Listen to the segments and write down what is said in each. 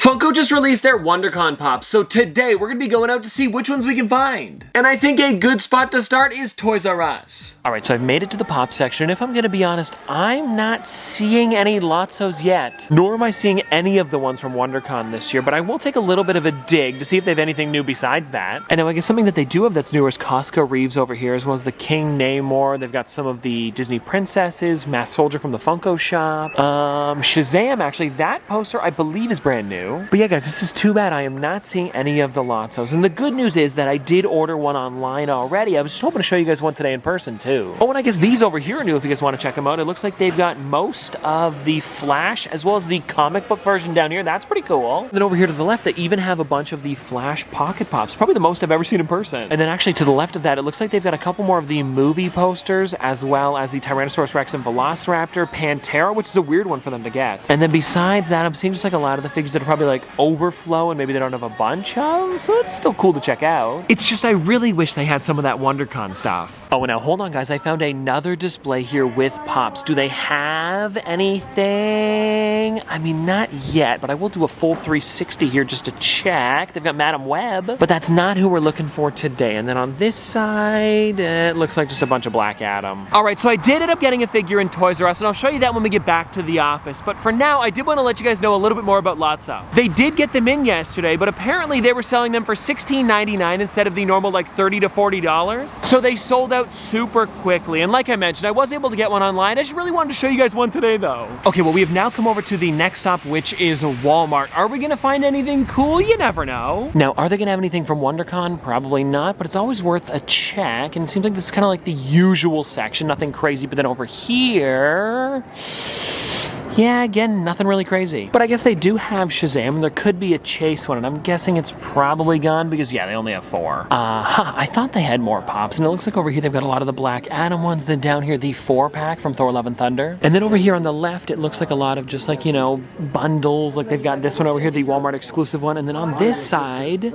Funko just released their WonderCon Pops, so today we're gonna be going out to see which ones we can find. And I think a good spot to start is Toys R Us. Alright, so I've made it to the Pop section, and if I'm gonna be honest, I'm not seeing any Lotzos yet. Nor am I seeing any of the ones from WonderCon this year, but I will take a little bit of a dig to see if they have anything new besides that. And now I guess something that they do have that's newer is Costco Reeves over here, as well as the King Namor. They've got some of the Disney princesses, Masked Soldier from the Funko shop. Shazam, actually, that poster I believe is brand new. But yeah, guys, this is too bad. I am not seeing any of the Lotzos. And the good news is that I did order one online already. I was just hoping to show you guys one today in person, too. Oh, and I guess these over here are new if you guys want to check them out. It looks like they've got most of the Flash as well as the comic book version down here. That's pretty cool. And then over here to the left, they even have a bunch of the Flash Pocket Pops. Probably the most I've ever seen in person. And then actually to the left of that, it looks like they've got a couple more of the movie posters as well as the Tyrannosaurus Rex and Velociraptor, Pantera, which is a weird one for them to get. And then besides that, I'm seeing just like a lot of the figures that are probably like overflow and maybe they don't have a bunch of, so it's still cool to check out. It's just I really wish they had some of that WonderCon stuff. Oh, and now hold on, guys. I found another display here with Pops. Do they have anything? I mean, not yet, but I will do a full 360 here just to check. They've got Madam Web, but that's not who we're looking for today. And then on this side, it looks like just a bunch of Black Adam. All right, so I did end up getting a figure in Toys R Us, and I'll show you that when we get back to the office. But for now, I did want to let you guys know a little bit more about Lotso. They did get them in yesterday, but apparently they were selling them for $16.99 instead of the normal like $30 to $40. So they sold out super quickly. And like I mentioned, I was able to get one online. I just really wanted to show you guys one today though. Okay, well we have now come over to the next stop, which is Walmart. Are we gonna find anything cool? You never know. Now, are they gonna have anything from WonderCon? Probably not, but it's always worth a check. And it seems like this is kind of like the usual section, nothing crazy. But then over here, yeah, again, nothing really crazy. But I guess they do have Shazam, and there could be a Chase one, and I'm guessing it's probably gone because, yeah, they only have 4. I thought they had more Pops, and it looks like over here they've got a lot of the Black Adam ones, then down here the 4-pack from Thor Love and Thunder. And then over here on the left, it looks like a lot of just like, you know, bundles, like they've got this one over here, the Walmart exclusive one, and then on this side,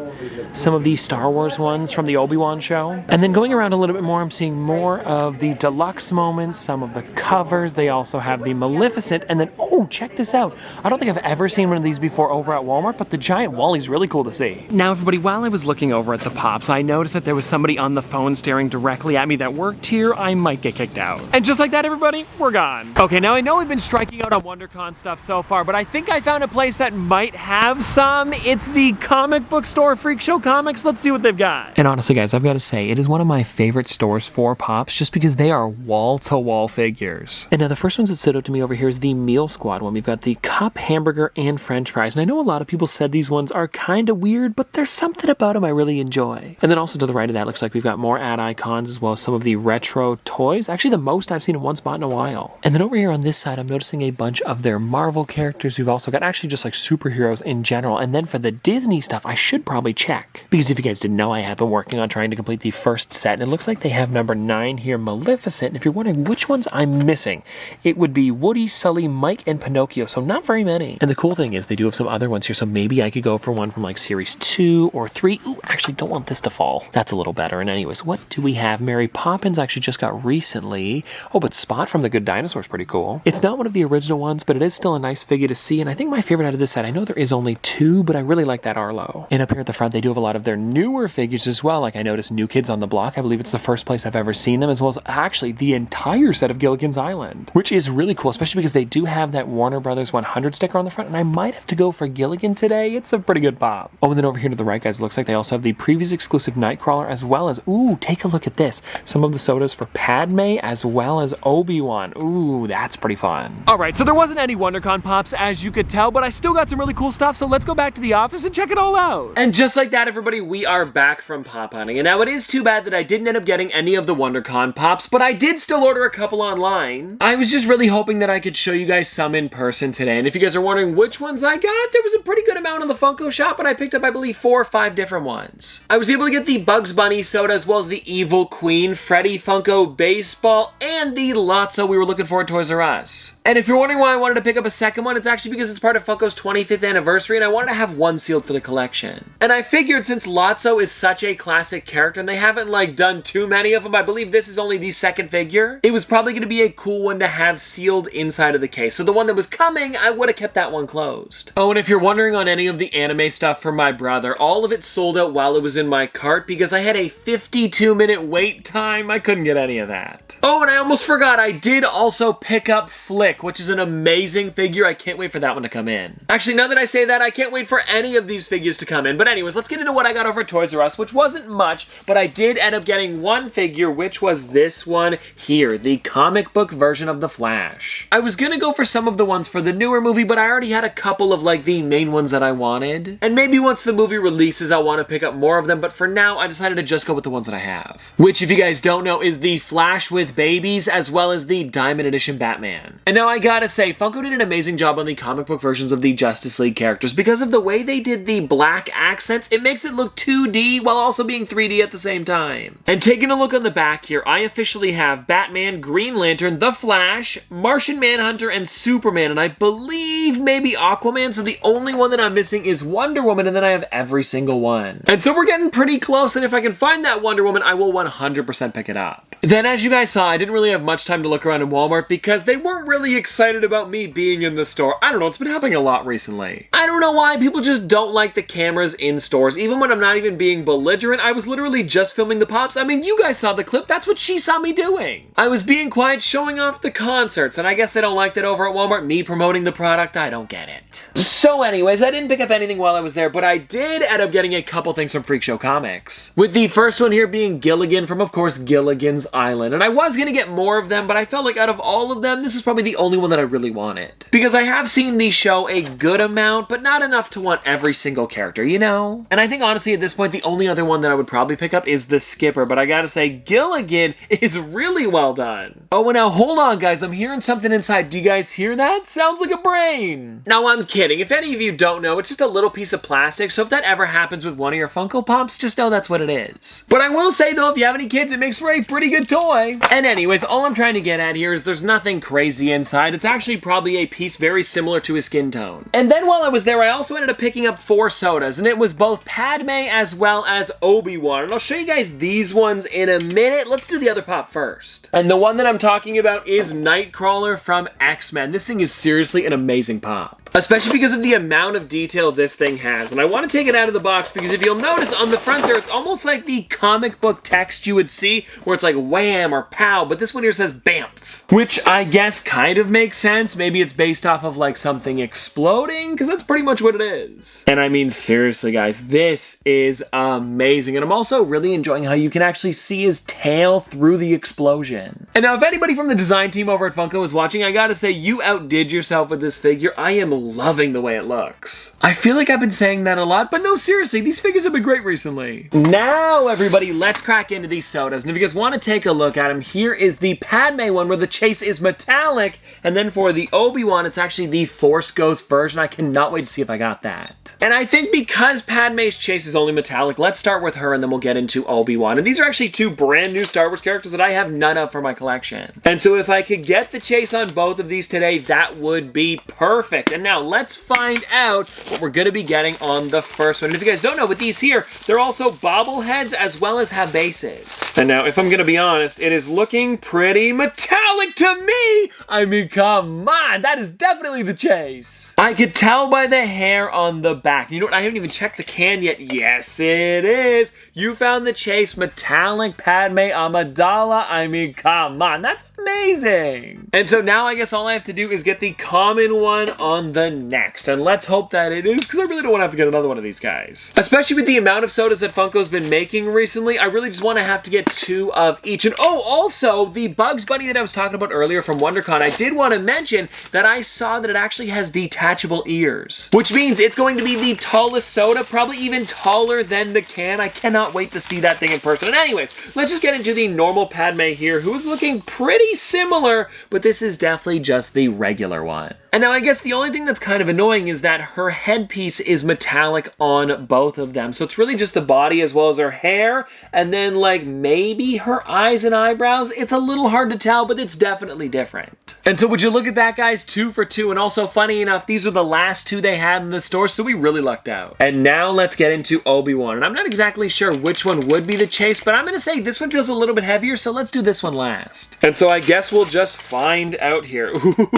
some of the Star Wars ones from the Obi-Wan show. And then going around a little bit more, I'm seeing more of the deluxe moments, some of the covers. They also have the Maleficent, and then oh, check this out. I don't think I've ever seen one of these before over at Walmart, but the giant Wally's really cool to see. Now, everybody, while I was looking over at the Pops, I noticed that there was somebody on the phone staring directly at me that worked here. I might get kicked out. And just like that, everybody, we're gone. Okay, now I know we've been striking out on WonderCon stuff so far, but I think I found a place that might have some. It's the comic book store, Freak Show Comics. Let's see what they've got. And honestly, guys, I've got to say, it is one of my favorite stores for Pops just because they are wall-to-wall figures. And now the first ones that stood out to me over here is the Meal Squad one. We've got the cup, hamburger, and french fries. And I know a lot of people said these ones are kind of weird, but there's something about them I really enjoy. And then also to the right of that, looks like we've got more ad icons as well as some of the retro toys. Actually, the most I've seen in one spot in a while. And then over here on this side, I'm noticing a bunch of their Marvel characters. We've also got actually just like superheroes in general. And then for the Disney stuff, I should probably check. Because if you guys didn't know, I have been working on trying to complete the first set. And it looks like they have number 9 here, Maleficent. And if you're wondering which ones I'm missing, it would be Woody, Sully, Mike, and Pinocchio. So not very many. And the cool thing is they do have some other ones here. So maybe I could go for one from like series 2 or 3. Ooh, actually don't want this to fall. That's a little better. And anyways, what do we have? Mary Poppins actually just got recently. Oh, but Spot from The Good Dinosaur is pretty cool. It's not one of the original ones, but it is still a nice figure to see. And I think my favorite out of this set, I know there is only 2, but I really like that Arlo. And up here at the front, they do have a lot of their newer figures as well. Like I noticed New Kids on the Block. I believe it's the first place I've ever seen them, as well as actually the entire set of Gilligan's Island, which is really cool, especially because they do have that Warner Brothers 100 sticker on the front, and I might have to go for Gilligan today. It's a pretty good pop. Oh, and then over here to the right, guys, it looks like they also have the previous exclusive Nightcrawler, as well as, ooh, take a look at this. Some of the sodas for Padme, as well as Obi-Wan. Ooh, that's pretty fun. All right, so there wasn't any WonderCon Pops, as you could tell, but I still got some really cool stuff, so let's go back to the office and check it all out. And just like that, everybody, we are back from pop hunting. And now it is too bad that I didn't end up getting any of the WonderCon Pops, but I did still order a couple online. I was just really hoping that I could show you guys some in person today. And if you guys are wondering which ones I got, there was a pretty good amount in the Funko shop, and I picked up, I believe, 4 or 5 different ones. I was able to get the Bugs Bunny soda, as well as the Evil Queen, Freddy Funko baseball, and the Lotso we were looking for at Toys R Us. And if you're wondering why I wanted to pick up a second one, it's actually because it's part of Funko's 25th anniversary and I wanted to have one sealed for the collection. And I figured since Lotso is such a classic character and they haven't like done too many of them, I believe this is only the second figure, it was probably going to be a cool one to have sealed inside of the case. So the one that was coming, I would have kept that one closed. Oh, and if you're wondering on any of the anime stuff for my brother, all of it sold out while it was in my cart because I had a 52-minute wait time. I couldn't get any of that. Oh, and I almost forgot, I did also pick up Flick, which is an amazing figure. I can't wait for that one to come in. Actually, now that I say that, I can't wait for any of these figures to come in. But anyways, let's get into what I got over at Toys R Us, which wasn't much, but I did end up getting one figure, which was this one here, the comic book version of The Flash. I was gonna go for some of the ones for the newer movie, but I already had a couple of like the main ones that I wanted. And maybe once the movie releases, I'll want to pick up more of them, but for now, I decided to just go with the ones that I have. Which, if you guys don't know, is the Flash with babies, as well as the Diamond Edition Batman. And now I gotta say, Funko did an amazing job on the comic book versions of the Justice League characters. Because of the way they did the black accents, it makes it look 2D while also being 3D at the same time. And taking a look on the back here, I officially have Batman, Green Lantern, The Flash, Martian Manhunter, and Superman, and I believe maybe Aquaman, so the only one that I'm missing is Wonder Woman, and then I have every single one. And so we're getting pretty close, and if I can find that Wonder Woman, I will 100% pick it up. Then, as you guys saw, I didn't really have much time to look around in Walmart because they weren't really excited about me being in the store. I don't know, it's been happening a lot recently. I don't know why, people just don't like the cameras in stores. Even when I'm not even being belligerent, I was literally just filming the Pops. I mean, you guys saw the clip, that's what she saw me doing. I was being quiet, showing off the concerts, and I guess they don't like that over at Walmart, me promoting the product, I don't get it. So anyways, I didn't pick up anything while I was there, but I did end up getting a couple things from Freak Show Comics. With the first one here being Gilligan from, of course, Gilligan's Island. And I was gonna get more of them, but I felt like out of all of them, this is probably the only one that I really wanted. Because I have seen these show a good amount, but not enough to want every single character, you know? And I think honestly at this point, the only other one that I would probably pick up is the Skipper, but I gotta say, Gilligan is really well done. Oh, and now hold on guys, I'm hearing something inside. Do you guys hear that? Sounds like a brain. No, I'm kidding. If any of you don't know, it's just a little piece of plastic, so if that ever happens with one of your Funko Pops, just know that's what it is. But I will say though, if you have any kids, it makes for a pretty good toy. And anyways, all I'm trying to get at here is there's nothing crazy inside. It's actually probably a piece very similar to his skin tone. And then while I was there, I also ended up picking up 4 sodas, and it was both Padme as well as Obi-Wan. And I'll show you guys these ones in a minute. Let's do the other pop first. And the one that I'm talking about is Nightcrawler from X-Men. This thing is seriously an amazing pop. Especially because of the amount of detail this thing has. And I want to take it out of the box because if you'll notice on the front there, it's almost like the comic book text you would see where it's like wham or pow, but this one here says BAMF. Which I guess kind of makes sense. Maybe it's based off of like something exploding, because that's pretty much what it is. And I mean, seriously guys, this is amazing. And I'm also really enjoying how you can actually see his tail through the explosion. And now if anybody from the design team over at Funko is watching, I gotta say, you outdid yourself with this figure. I am loving the way it looks. I feel like I've been saying that a lot, but no, seriously, these figures have been great recently. Now, everybody, let's crack into these sodas. And if you guys want to take a look at them, here is the Padme one where the chase is metallic, and then for the Obi-Wan, it's actually the Force Ghost version. I cannot wait to see if I got that. And I think because Padme's chase is only metallic, let's start with her and then we'll get into Obi-Wan. And these are actually 2 brand new Star Wars characters that I have none of for my collection. And so if I could get the chase on both of these today, that would be perfect. And now let's find out what we're going to be getting on the first one. And if you guys don't know, with these here, they're also bobbleheads as well as have bases. And now, if I'm going to be honest, it is looking pretty metallic to me. I mean, come on, that is definitely the chase. I could tell by the hair on the back. You know what? I haven't even checked the can yet. Yes, it is. You found the chase metallic Padme Amidala. I mean, come on, that's amazing. And so now I guess all I have to do is get the common one on the next. And let's hope that it is, because I really don't want to have to get another one of these guys. Especially with the amount of sodas that Funko's been making recently, I really just want to have to get 2 of each. And oh, also, the Bugs Bunny that I was talking about earlier from WonderCon, I did want to mention that I saw that it actually has detachable ears. Which means it's going to be the tallest soda, probably even taller than the can. I cannot wait to see that thing in person. And anyways, let's just get into the normal Padme here, who is looking pretty similar, but this is definitely just the regular one. And now I guess the only thing that's kind of annoying is that her headpiece is metallic on both of them. So it's really just the body as well as her hair, and then like maybe her eyes and eyebrows. It's a little hard to tell, but it's definitely different. And so would you look at that, guys? 2 for 2. And also, funny enough, these are the last 2 they had in the store, so we really lucked out. And now let's get into Obi-Wan. And I'm not exactly sure which one would be the chase, but I'm gonna say this one feels a little bit heavier, so let's do this one last. And so I guess we'll just find out here.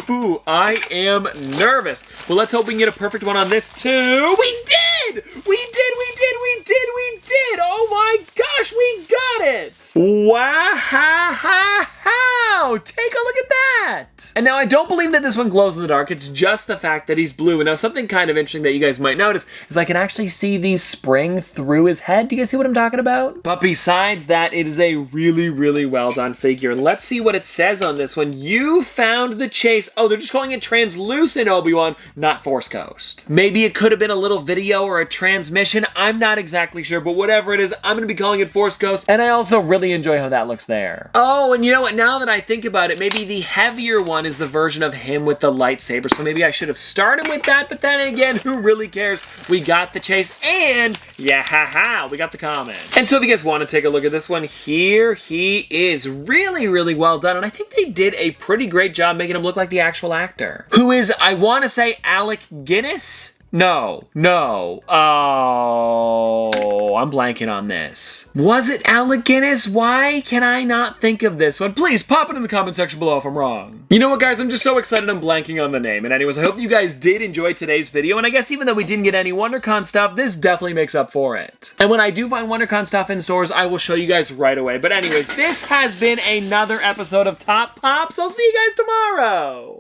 Ooh, I am nervous. Well, let's hope we can get a perfect one on this too. We did! We did! Oh my gosh, we got it! Wow! Take a look at that! And now I don't believe that this one glows in the dark. It's just the fact that he's blue. And now something kind of interesting that you guys might notice is I can actually see these spring through his head. Do you guys see what I'm talking about? But besides that, it is a really, really well done figure. And let's see what it says on this one. You found the chase. Oh, they're just calling it translucent Obi-Wan, not Force Ghost. Maybe it could have been a little video or a transmission. I'm not exactly sure, but whatever it is, I'm going to be calling it Force Ghost. And I also really enjoy how that looks there. Oh, and you know what? Now that I think about it, maybe the heavier one is the version of him with the lightsaber. So maybe I should have started with that, but then again, who really cares? We got the chase and yeah, we got the comment. And so if you guys want to take a look at this one, here he is. Really, really well done. And I think they did a pretty great job making him look like the actual actor. Who is, I want to say, Alec Guinness? No. Oh, I'm blanking on this. Was it Alec Guinness? Why can I not think of this one? Please pop it in the comment section below if I'm wrong. You know what, guys? I'm just so excited I'm blanking on the name. And anyways, I hope you guys did enjoy today's video. And I guess even though we didn't get any WonderCon stuff, this definitely makes up for it. And when I do find WonderCon stuff in stores, I will show you guys right away. But anyways, this has been another episode of Top Pops. I'll see you guys tomorrow.